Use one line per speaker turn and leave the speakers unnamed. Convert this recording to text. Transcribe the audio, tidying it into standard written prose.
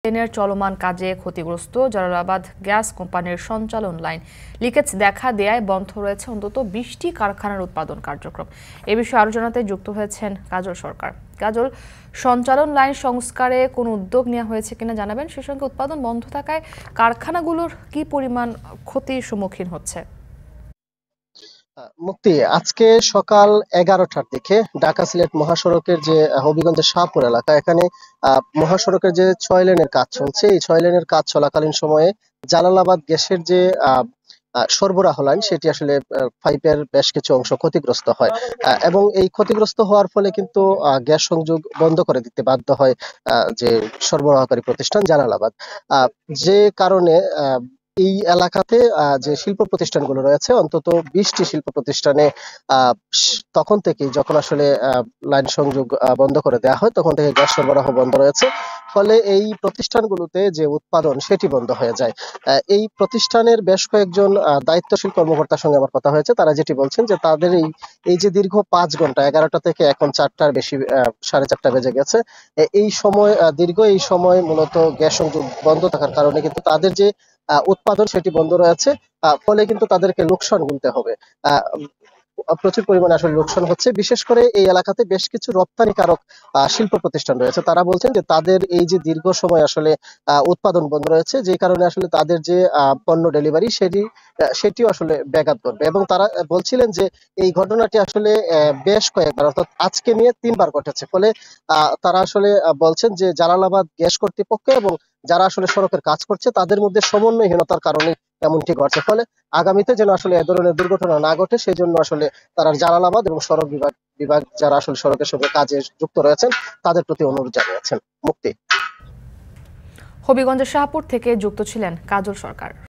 ট্রেনের চলমান কাজে ক্ষতিগ্রস্ত জালালাবাদ গ্যাস কোম্পানির সঞ্চালন লাইন লিকেজ দেখা দেয়ায় বন্ধ রয়েছে অন্তত 20টি কারখানার উৎপাদন কার্যক্রম। এ বিষয়ে আরো জানাতে যুক্ত হয়েছেন কাজল সরকার। কাজল, সঞ্চালন লাইন সংস্কারে কোনো উদ্যোগ নেওয়া হয়েছে কিনা জানাবেন, সেই সঙ্গে উৎপাদন বন্ধ থাকায় কারখানাগুলোর কি পরিমাণ ক্ষতির সম্মুখীন হচ্ছে?
মুক্তি, আজকে সকাল 11টার দিকে ঢাকা সিলেট মহাসড়কের যে হবিগঞ্জের শাহপুর এলাকা, এখানে মহাসড়কের যে 6 লেনের কাজ চলছে, এই 6 লেনের কাজ চলাকালীন সময়ে জালালাবাদ গ্যাসের যে সরবরাহ লাইন, সেটি আসলে পাইপের বেশ কিছু অংশ ক্ষতিগ্রস্ত হয় এবং এই ক্ষতিগ্রস্ত হওয়ার ফলে কিন্তু গ্যাস সংযোগ বন্ধ করে দিতে বাধ্য হয় যে সরবরাহকারী প্রতিষ্ঠান জালালাবাদ। যে কারণে এই এলাকাতে যে শিল্প প্রতিষ্ঠানগুলো রয়েছে, অন্তত 20টি শিল্প প্রতিষ্ঠানে তখন থেকেই, যখন আসলে লাইন সংযোগ বন্ধ করে দেওয়া হয়, তখন থেকে গ্যাস সরবরাহ বন্ধ রয়েছে। ফলে এই প্রতিষ্ঠানগুলোতে যে উৎপাদন, সেটি বন্ধ হয়ে যায়। এই প্রতিষ্ঠানের বেশ কয়েকজন দায়িত্বশীল কর্মকর্তার সঙ্গে আমার কথা হয়েছে। তারা যেটি বলছেন যে তাদের এই যে দীর্ঘ 5 ঘন্টা, 11টা থেকে এখন 4টার বেশি, 4:30 বেজে গেছে, এই সময় দীর্ঘ এই সময় মূলত গ্যাস সংযোগ বন্ধ থাকার কারণে কিন্তু তাদের যে উৎপাদন, সেটি বন্ধ রয়েছে। ফলে কিন্তু তাদেরকে লোকসান গুনতে হবে। প্রচুর পরিমাণে আসলে লোকসান হচ্ছে। বিশেষ করে এই এলাকাতে বেশ কিছু রপ্তানিকারক শিল্প প্রতিষ্ঠান রয়েছে। তারা বলছেন যে তাদের এই যে দীর্ঘ সময় আসলে উৎপাদন বন্ধ রয়েছে, যে কারণে আসলে তাদের যে পণ্য ডেলিভারি, সেটিও আসলে ব্যাঘাত ঘটবে। এবং তারা বলছিলেন যে এই ঘটনাটি আসলে বেশ কয়েকবার, অর্থাৎ আজকে নিয়ে 3বার ঘটেছে। ফলে তারা আসলে বলছেন যে জালালাবাদ গ্যাস কর্তৃপক্ষ এবং যারা আসলে সড়কের কাজ করছে, তাদের মধ্যে সমন্বয়হীনতার কারণে এমনটি ঘটছে। ফলে আগামীতে যেন আসলে এ ধরনের দুর্ঘটনা না ঘটে, সেই জন্য আসলে তারা জালালাবাদ এবং সড়ক বিভাগ যারা আসলে সড়কের সঙ্গে কাজে যুক্ত রয়েছেন, তাদের প্রতি অনুরোধ জানিয়েছেন। মুক্তি।
হবিগঞ্জের শাহপুর থেকে যুক্ত ছিলেন কাজল সরকার।